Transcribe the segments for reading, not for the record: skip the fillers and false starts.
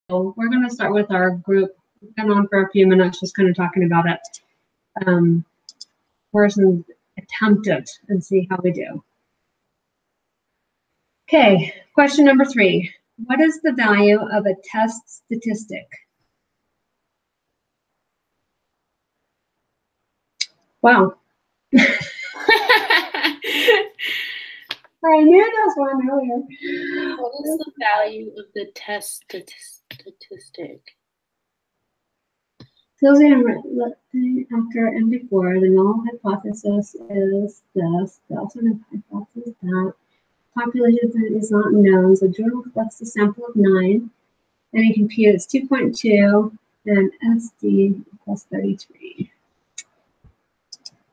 we're going to start with our group. We've been on for a few minutes just kind of talking about it. Versus attempt it and see how we do. Okay, question number 3. What is the value of a test statistic? Wow. I knew this one earlier. What is the value of the test statistic? So after and before, the null hypothesis is this, the alternate hypothesis is that. Population is not known, so Jordan collects a sample of 9, and he computes 2.2 and SD plus 33.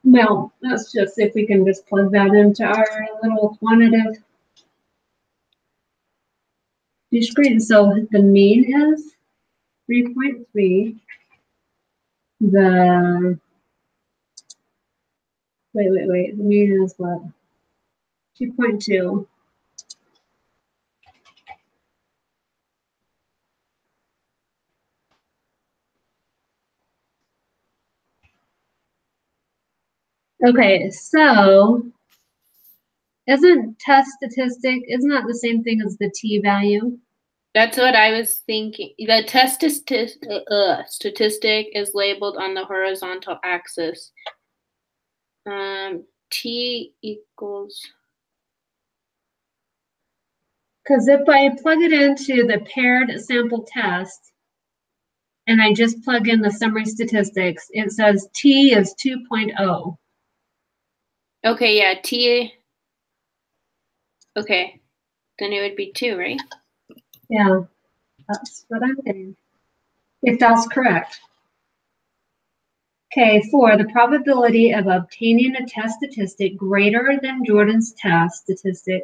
Well, let's just see if we can just plug that into our little quantitative screen. So the mean is 3.3. The wait. The mean is what? 2.2. Okay, so isn't test statistic, isn't that the same thing as the t-value? That's what I was thinking. The test statistic is labeled on the horizontal axis. T equals. Because if I plug it into the paired sample test, and I just plug in the summary statistics, it says T is 2.0. Okay, yeah, T. Okay, then it would be 2, right? Yeah, that's what I'm saying. If that's correct. Okay, 4, the probability of obtaining a test statistic greater than Jordan's test statistic.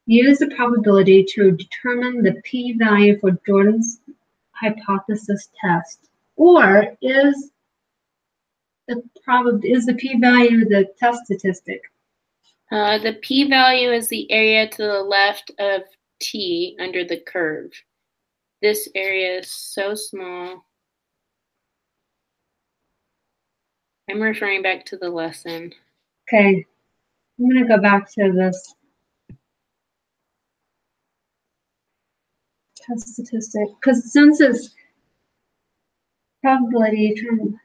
Use the probability to determine the p-value for Jordan's hypothesis test. Or is the p-value the test statistic? The p-value is the area to the left of t under the curve. This area is so small. I'm referring back to the lesson. Okay, I'm going to go back to this test statistic, because since it's probability term.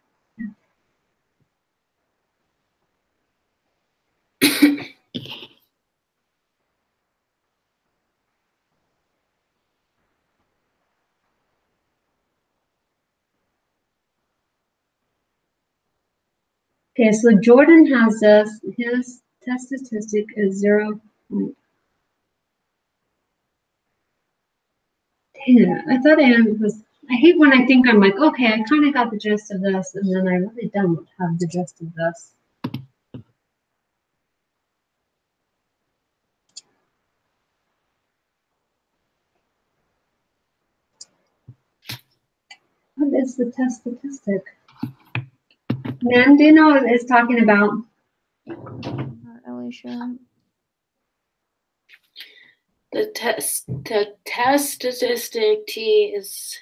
Okay, so Jordan has this, his test statistic is 0. Yeah, I thought I hate when I think I'm like, okay, I kind of got the gist of this, and then I really don't have the gist of this. What is the test statistic? Man, do you know what it's talking about? Not really sure. The test statistic T is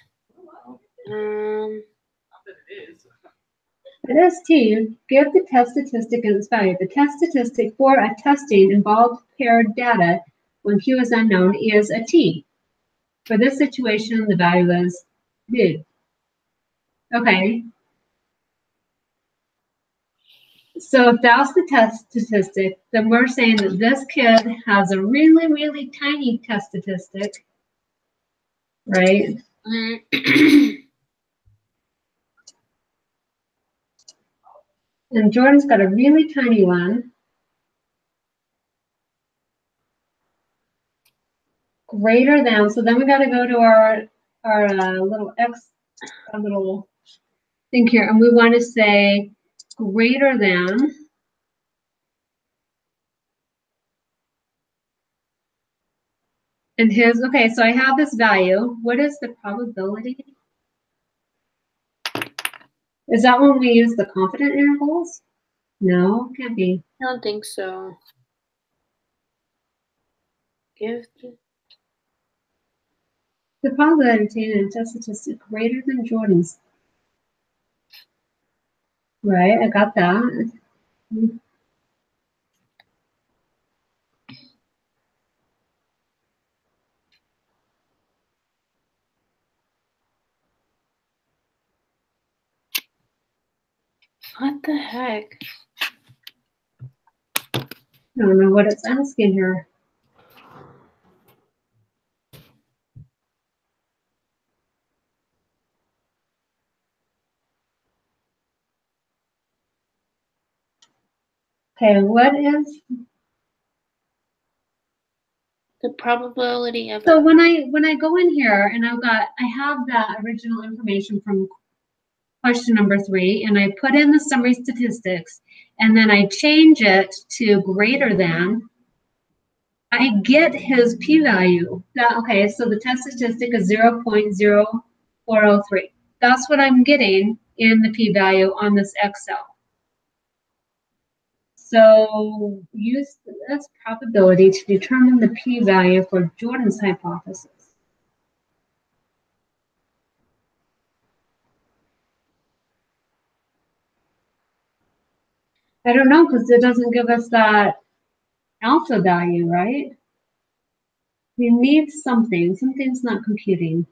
It is T. Give the test statistic and its value. The test statistic for a testing involved paired data when Q is unknown is a T. For this situation, the value is D. Okay. So if that's the test statistic, then we're saying that this kid has a really, really tiny test statistic, right? And Jordan's got a really tiny one. Greater than, so then we got to go to our little X, our little thing here, and we want to say greater than. And his, okay, so I have this value. What is the probability? Is that when we use the confident intervals? No, can't be. I don't think so. Because The probability of obtaining a test statistic greater than Jordan's. Right, I got that. What the heck? I don't know what it's asking here. Okay, what is The probability of so when I go in here and I have that original information from question number 3 and I put in the summary statistics and then I change it to greater than, I get his p-value. Okay, so the test statistic is 0.0403. That's what I'm getting in the p-value on this Excel. So use this probability to determine the p-value for Jordan's hypothesis. I don't know, because it doesn't give us that alpha value, right? We need something. Something's not computing.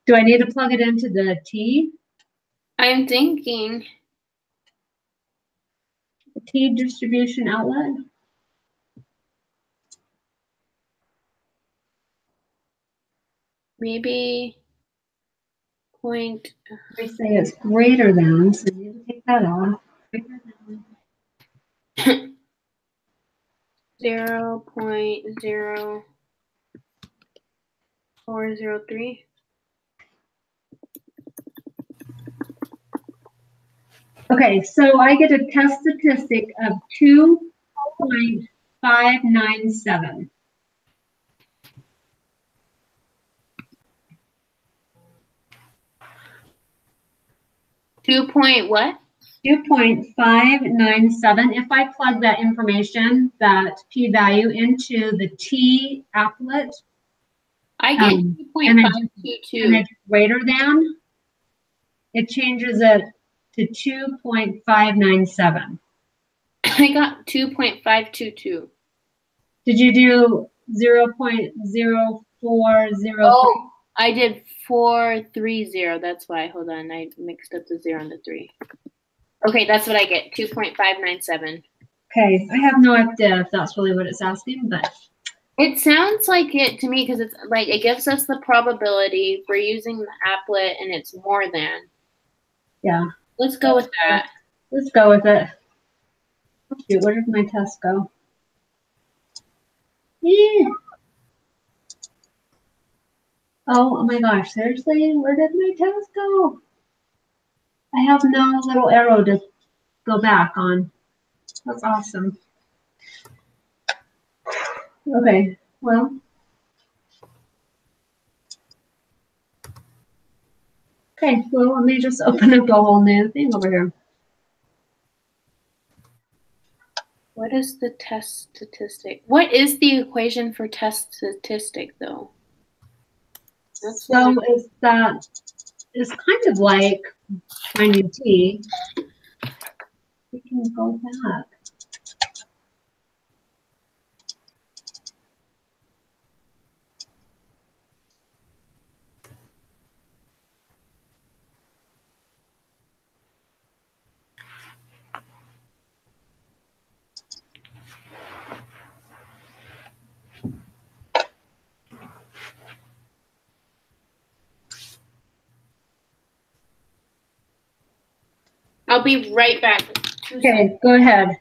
Do I need to plug it into the T? I'm thinking. The T distribution outlet? Maybe point. They say it's greater than, so you need to take that off. Greater than. 0.0403. Okay, so I get a test statistic of 2.597. What? 2.597. If I plug that information, that p-value into the T applet, I get and 2.522. it's greater than, it changes it to 2.597. I got 2.522. Did you do 0.0403? Oh, I did 430. That's why. Hold on. I mixed up the 0 and the 3. Okay, that's what I get. 2.597. Okay, I have no idea if that's really what it's asking, but it sounds like it to me because it's like it gives us the probability for using the applet and it's more than. Yeah. Let's go with that. Let's go with it. Oh, shoot, where did my test go? Yeah. Oh my gosh, seriously? Where did my test go? I have no little arrow to go back on. That's awesome. Okay, well. Okay, well, let me just open up a whole new thing over here. What is the test statistic? What is the equation for test statistic, though? So it's kind of like finding T. We can go back. I'll be right back. Okay, go ahead.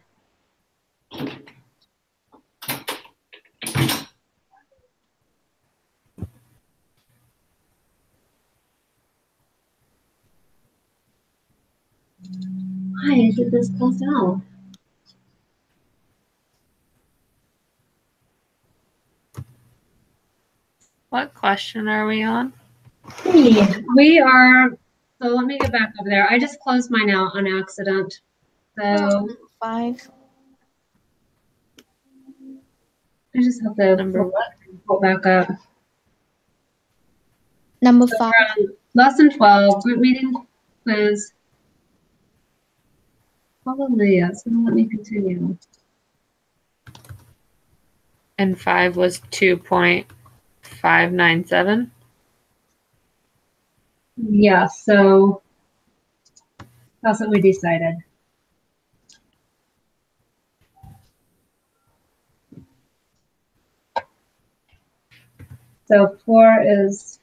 Why did this close out? What question are we on? We are, so let me get back over there. I just closed mine out on accident. So 5. I just have to Number what? pull back up. Number So 5. we're on lesson 12, group meeting quiz. Hallelujah. It's going to let me continue. And 5 was 2.597. Yeah, so that's what we decided. So 4 is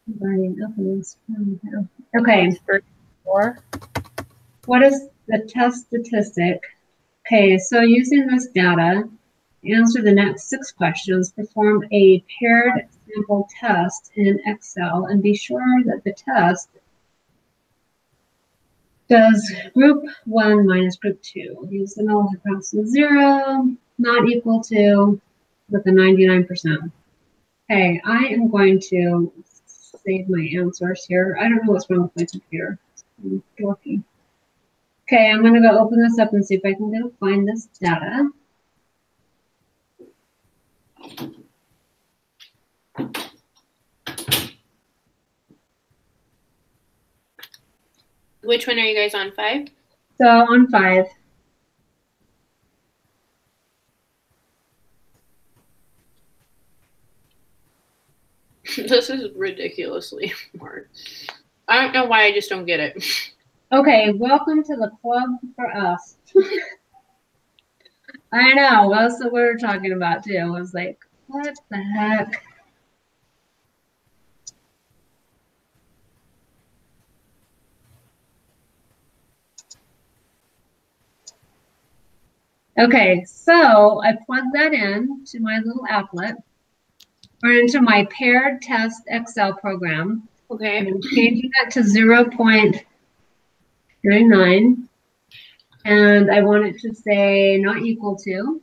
burning up in this. Okay, 4. what is the test statistic? Okay, so using this data, answer the next 6 questions, perform a paired sample test in Excel, and be sure that the test does group 1 minus group 2. Use the null hypothesis 0, not equal to, with a 99%. Okay, I am going to save my answers here. I don't know what's wrong with my computer. I'm dorky. Okay, I'm going to go open this up and see if I can go find this data. Which one are you guys on? 5? So on 5. This is ridiculously hard. I don't know why I just don't get it. Okay, welcome to the club for us. I know, that's what we were talking about too. I was like, what the heck? Okay, so I plugged that in to my little applet, or into my paired test Excel program. Okay. I'm changing that to 0.39, and I want it to say not equal to.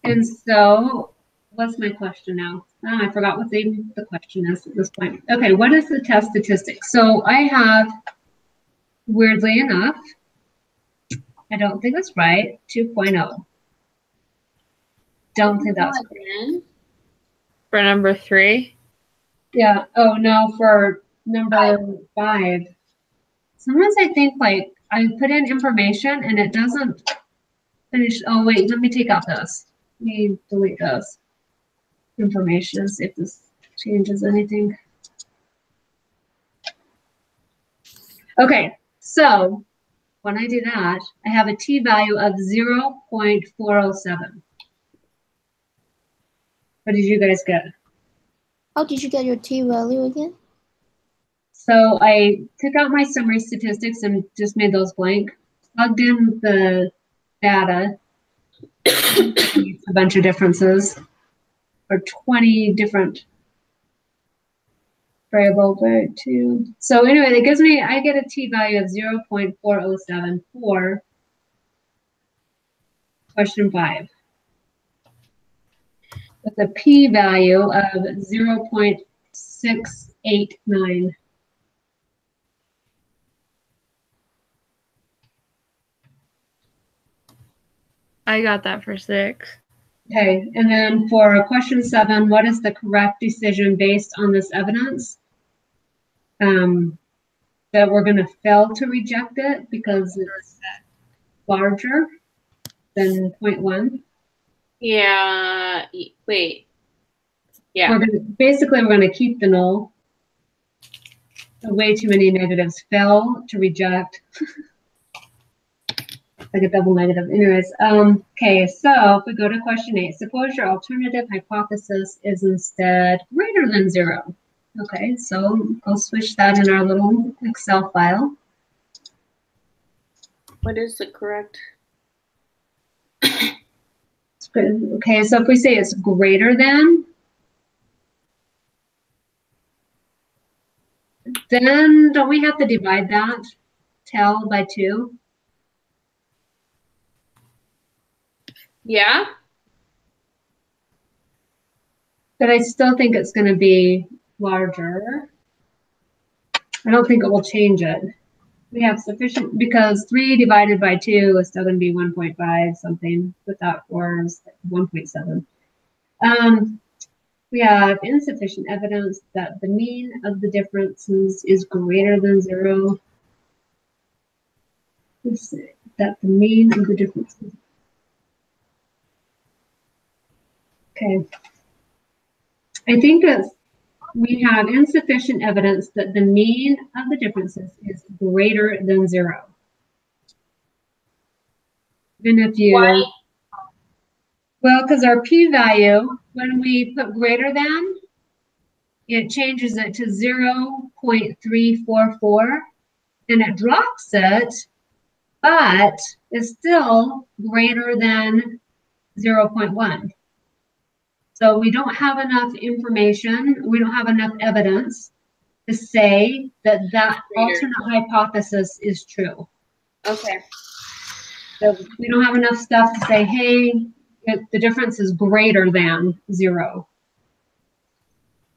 And so, what's my question now? Oh, I forgot what the question is at this point. Okay, what is the test statistic? So I have, weirdly enough, I don't think that's right, 2.0. Don't think that's correct. For number 3. Yeah, oh no, for number 5. Sometimes I think like I put in information and it doesn't finish. Oh wait, let me take out this. Let me delete those information, see if this changes anything. Okay, so when I do that, I have a t-value of 0.407. What did you guys get? How did you get your t-value again? So I took out my summary statistics and just made those blank, plugged in the data, a bunch of differences, or 20 different variables, right? So anyway, it gives me, I get a t-value of 0.407 for question 5. With a p-value of 0.689. I got that for 6. Okay, and then for question 7, what is the correct decision based on this evidence? That we're going to fail to reject it because it's larger than 0.1. Yeah. Wait. Yeah. We're going to keep the null. Way too many negatives. Fail to reject. Like a double negative. Anyways, okay, so if we go to question 8, suppose your alternative hypothesis is instead greater than 0. Okay, so I'll switch that in our little Excel file. What is the correct? Okay, so if we say it's greater than, then don't we have to divide that tell by 2? Yeah. But I still think it's going to be larger. I don't think it will change it. We have sufficient, because 3 divided by 2 is still going to be 1.5 something. Without 4 is 1.7. We have insufficient evidence that the mean of the differences is greater than 0. Let's see, that the mean of the differences. Okay. I think that we have insufficient evidence that the mean of the differences is greater than 0. Even if you, Why? well, because our p-value, when we put greater than, it changes it to 0.344, and it drops it, but it's still greater than 0.1. So we don't have enough information, we don't have enough evidence to say that that alternate hypothesis is true. Okay. So we don't have enough stuff to say, hey, the difference is greater than 0.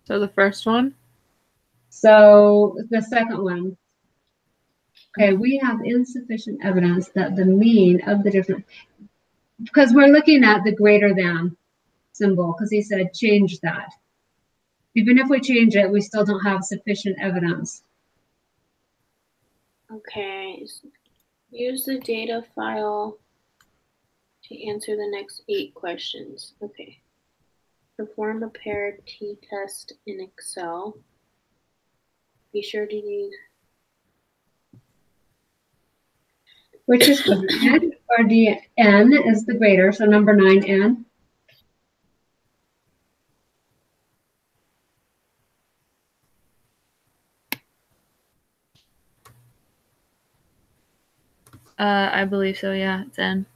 So the first one? So the second one. Okay, we have insufficient evidence that the mean of the difference, because we're looking at the greater than symbol, because he said change that. Even if we change it, we still don't have sufficient evidence. Okay. Use the data file to answer the next 8 questions. Okay. Perform a paired t-test in Excel. Be sure to use. Which is the n or the n is the greater, so number 9n. I believe so, yeah, it's N.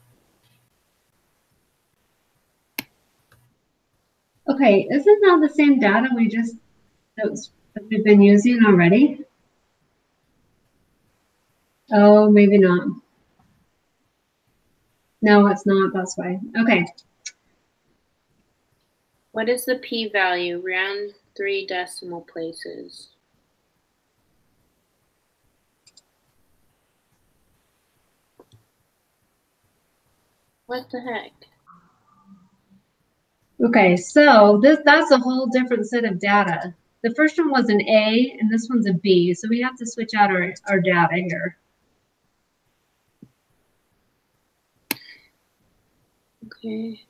Okay, isn't that the same data that we've been using already? Oh, maybe not. No, it's not, that's why. Okay. What is the p-value? Round 3 decimal places. What the heck? Okay, so that's a whole different set of data. The first one was an A and this one's a B, so we have to switch out our data here. Okay.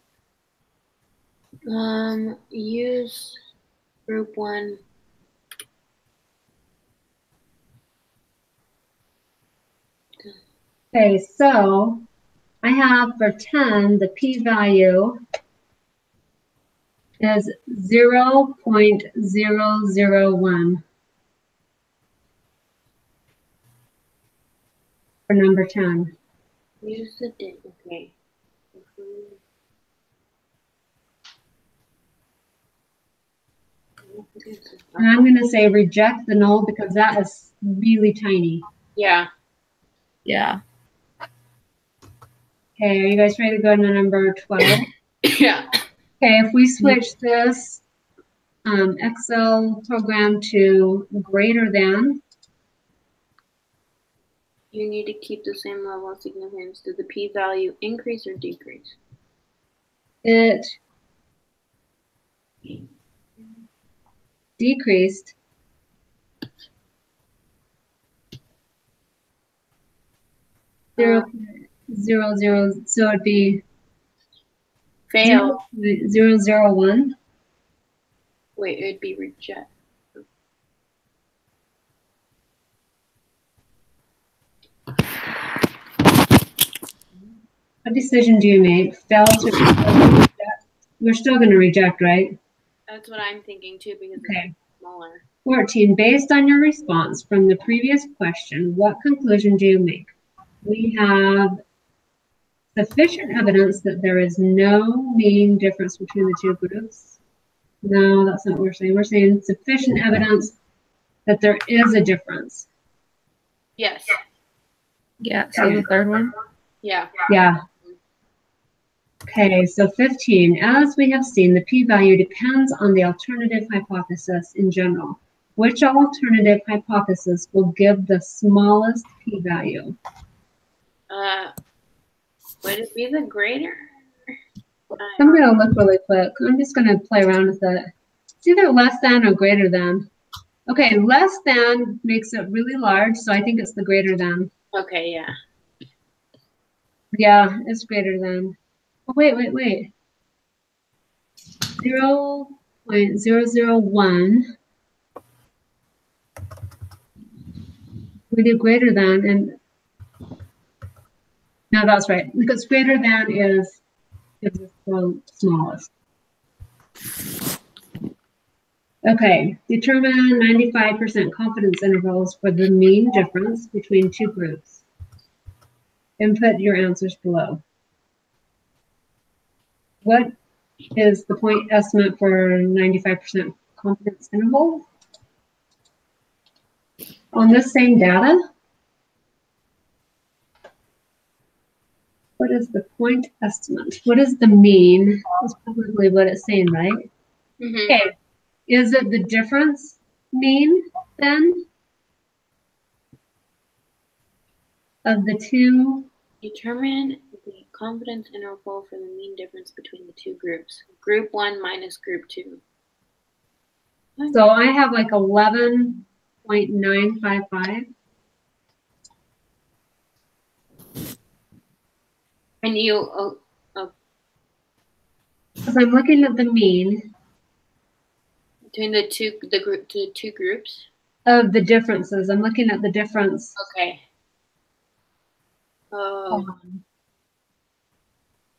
Use group 1. Okay, so I have for 10, the p-value is 0.001 for number 10. Use the date. Okay. And I'm going to say reject the null because that is really tiny. Yeah. Yeah. Okay, are you guys ready to go to number 12? Yeah. Okay, if we switch this Excel program to greater than, You need to keep the same level of significance. Did the p-value increase or decrease? it decreased. Zero, so it'd be Fail. 0.001. Wait, it'd be reject. What decision do you make? Fail to reject? We're still going to reject, right? That's what I'm thinking too, because Okay. it's smaller. 14. Based on your response from the previous question, what conclusion do you make? We have sufficient evidence that there is no mean difference between the two groups. No, that's not what we're saying. We're saying sufficient evidence that there is a difference. Yes. Yeah, so the third one? Yeah. Yeah. Okay, so 15. As we have seen, the p-value depends on the alternative hypothesis in general. Which alternative hypothesis will give the smallest p-value? Would it be the greater? I'm going to look really quick. I'm just going to play around with it. It's either less than or greater than. Okay, less than makes it really large, so I think it's the greater than. Okay, yeah. Yeah, it's greater than. Oh, wait. 0.001. We do greater than, and no, that's right, because greater than is the smallest. Okay, determine 95% confidence intervals for the mean difference between two groups. Input your answers below. What is the point estimate for 95% confidence interval? On this same data, what is the point estimate? What is the mean? That's probably what it's saying, right? Mm-hmm. Okay, is it the difference mean then of the two? Determine the confidence interval for the mean difference between the two groups. Group 1 minus group 2. So I have like 11.955. And you, Because I'm looking at the mean between the two groups. of the differences. I'm looking at the difference. Okay.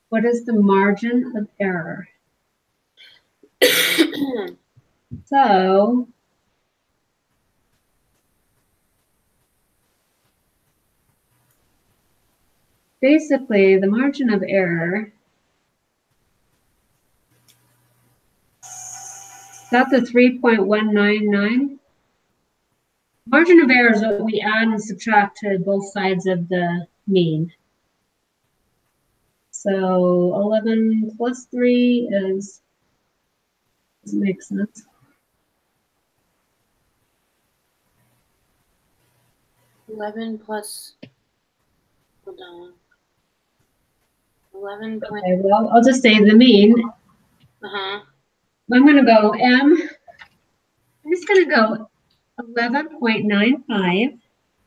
What is the margin of error? So basically the margin of error, that's a 3.199. Margin of error is what we add and subtract to both sides of the mean. So 11 plus 3 is, doesn't make sense. 11 plus, hold on. 11 point, Okay, well, I'll just say the mean. uh-huh. I'm going to go I'm just going to go 11.95.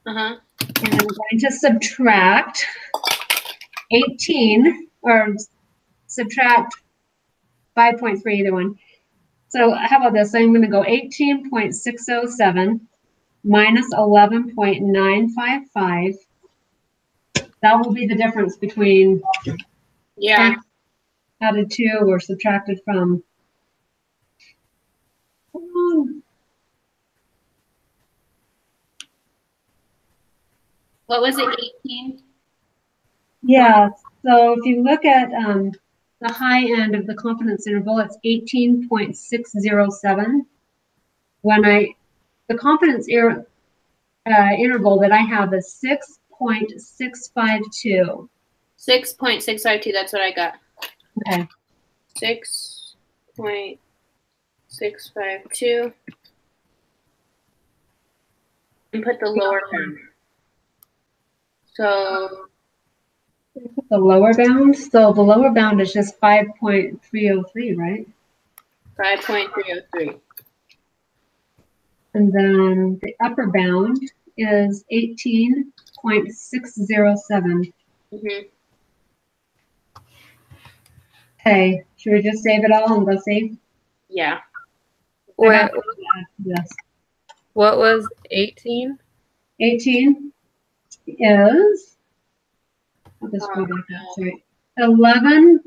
Uh-huh. And I'm going to subtract 18, or subtract 5.3, either one. So how about this? I'm going to go 18.607 minus 11.955. That will be the difference between Yeah. x added to or subtracted from. Come on. What was it, 18? Yeah, so if you look at the high end of the confidence interval, it's 18.607. When the confidence interval that I have is 6.652. 6.652, that's what I got. Okay. 6.652. And put the lower bound. So The lower bound, so the lower bound is just 5.303, right? 5.303. And then the upper bound is 18.607. Mm-hmm. Okay, should we just save it all and go save? Yeah. Wait, Yes. what was 18? 18 is, I'll just go back up, sorry. 11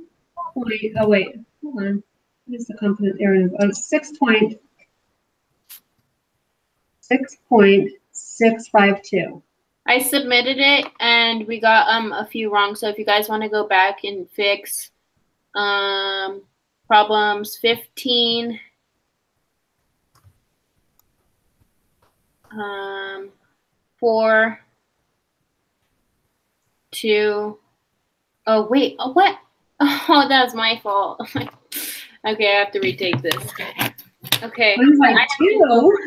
point, oh wait, hold on. What is the confidence error? Oh, 6.652. I submitted it and we got a few wrong. So if you guys want to go back and fix problems 15, 4, 2. Oh wait, oh what? Oh, that's my fault. Okay, I have to retake this. Okay. I was like, 2?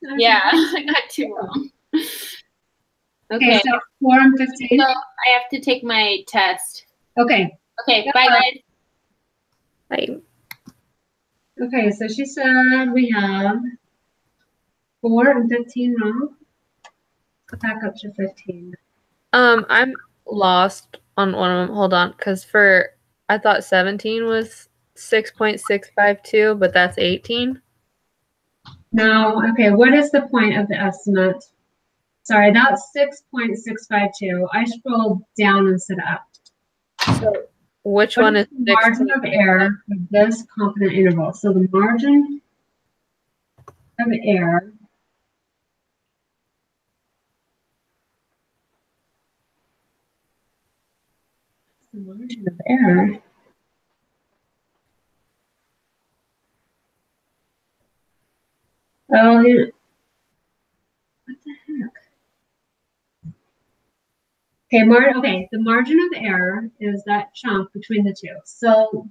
I Yeah, I got 2 wrong. Okay, Okay, so 4 and 15. so I have to take my test. Okay. Okay, bye guys. Like, Okay, so she said we have 4 and 15 wrong. Go back up to 15. I'm lost on one of them. Hold on, because I thought 17 was 6.652, but that's 18. No, okay, what is the point of the estimate? Sorry, that's 6.652. I scrolled down instead of up. So which What one is is the margin of error for this confident interval? So the margin of error Oh, yeah. What the heck? Okay, the margin of error is that chunk between the two. So,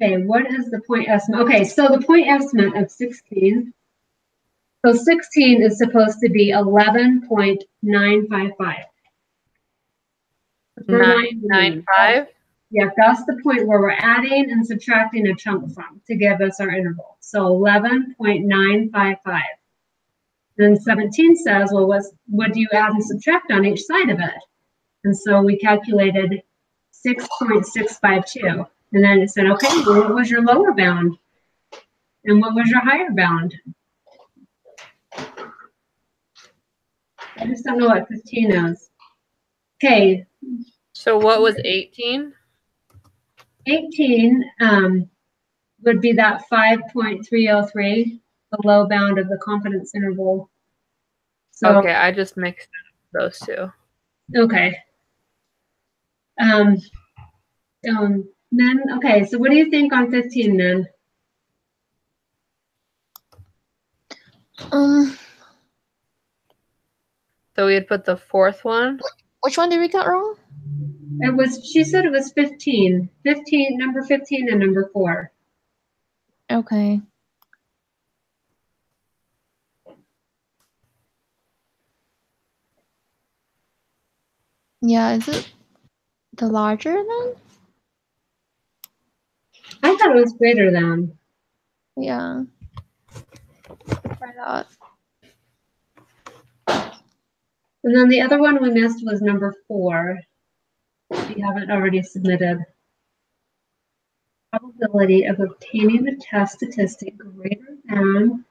okay, what is the point estimate? Okay, so the point estimate of 16. So 16 is supposed to be 11.955. 995? Yeah, that's the point where we're adding and subtracting a chunk from to give us our interval. So 11.955. Then 17 says, well, what do you add and subtract on each side of it? And so we calculated 6.652. And then it said, okay, well, what was your lower bound? And what was your higher bound? I just don't know what 15 is. Okay. So what was 18? 18 would be that 5.303, the low bound of the confidence interval. So, Okay, I just mixed those two. okay. Then, okay, so what do you think on 15 then? So we had put the fourth one. Which one did we get wrong? She said it was 15. 15, number 15 and number 4. Okay. Yeah, is it the larger then? I thought it was greater than. Yeah. I thought. And then the other one we missed was number 4. If you haven't already submitted. Probability of obtaining the test statistic greater than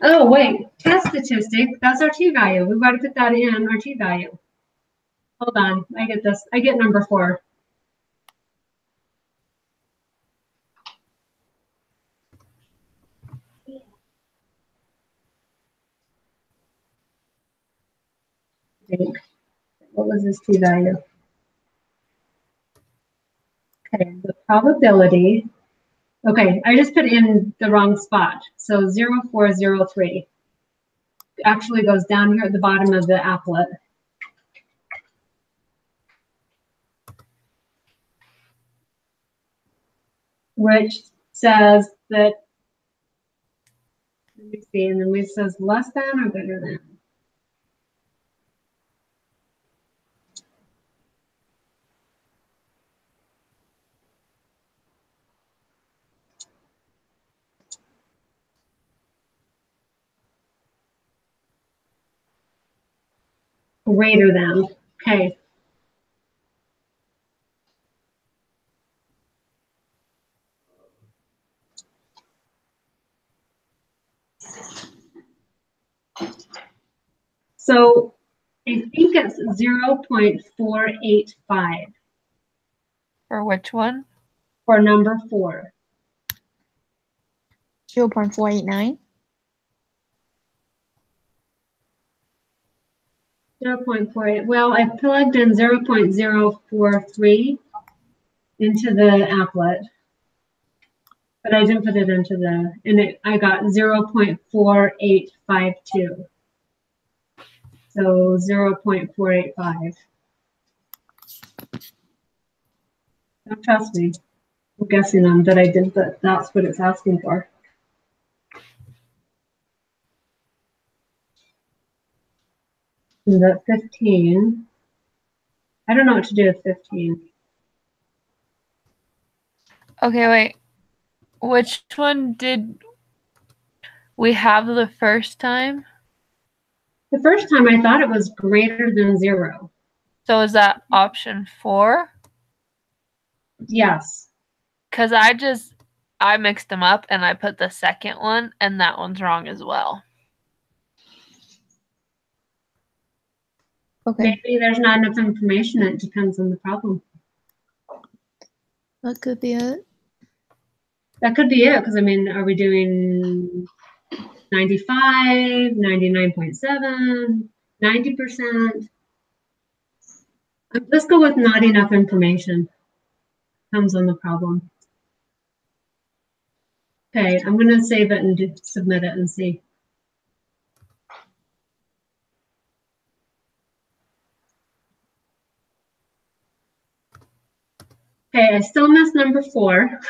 Oh, wait, test statistic, that's our t-value. We've got to put that in our t-value. Hold on, I get this. I get number 4. What was this t-value? Okay, the probability. Okay, I just put in the wrong spot. So 0.403 actually goes down here at the bottom of the applet. Which says that, let me see, and then it says less than or greater than. Greater than, okay. So I think it's 0.485 For which one? for number 4. 0.489. 0.48. Well, I plugged in 0.043 into the applet, but I didn't put it into I got 0.4852. So 0.485. Don't trust me. I'm guessing on that I did, but that's what it's asking for. And the 15. I don't know what to do with 15. Okay, wait. Which one did we have the first time? The first time I thought it was greater than 0. So is that option 4? Yes. Because I mixed them up and I put the second one, and that one's wrong as well. Okay, Maybe there's not enough information. It depends on the problem. that could be it. That could be it, because I mean, are we doing 95, 99.7, 90%? Let's go with not enough information. Depends on the problem. Okay, I'm going to save it and submit it and see. Okay, I still missed number 4.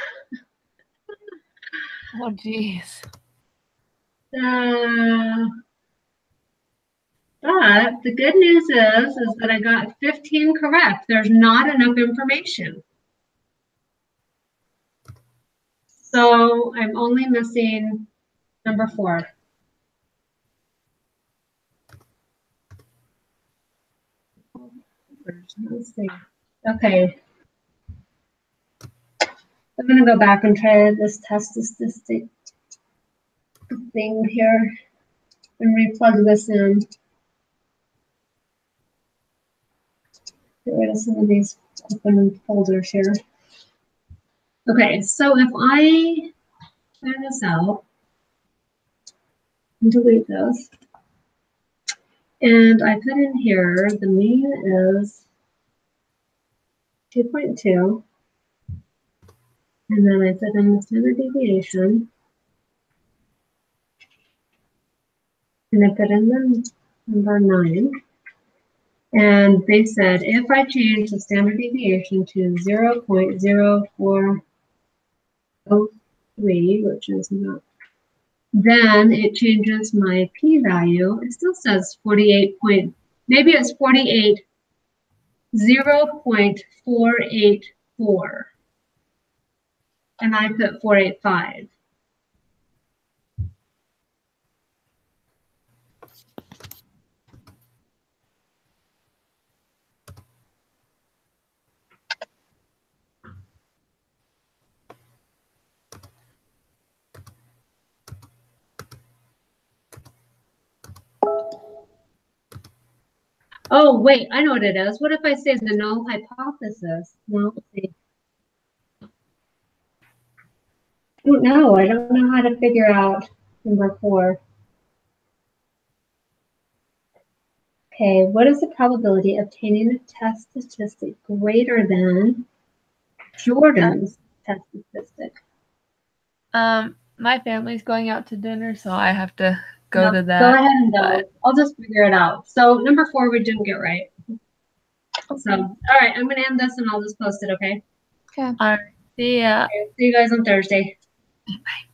Oh, jeez. But the good news is that I got 15 correct. There's not enough information. So I'm only missing number 4. Let's see. Okay. I'm going to go back and try this test statistic thing here and replug this in. Get rid of some of these open folders here. Okay, so if I clear this out and delete this, and I put in here the mean is 2.2, and then I put in the standard deviation, and I put in the number 9. And they said if I change the standard deviation to 0.0403, which is not, then it changes my p-value. It still says 48 point, maybe it's 48, 0.484. And I put 485. Oh, wait, I know what it is. What if I say the null hypothesis? No, let's see. I don't know. I don't know how to figure out number 4. Okay, what is the probability of obtaining a test statistic greater than Jordan's test statistic? My family's going out to dinner, so I have to go to that. Go ahead and go. but- I'll just figure it out. So number 4 we didn't get right. So, all right, I'm going to end this and I'll just post it, okay? Okay. All right. See ya. Okay, see you guys on Thursday. Bye.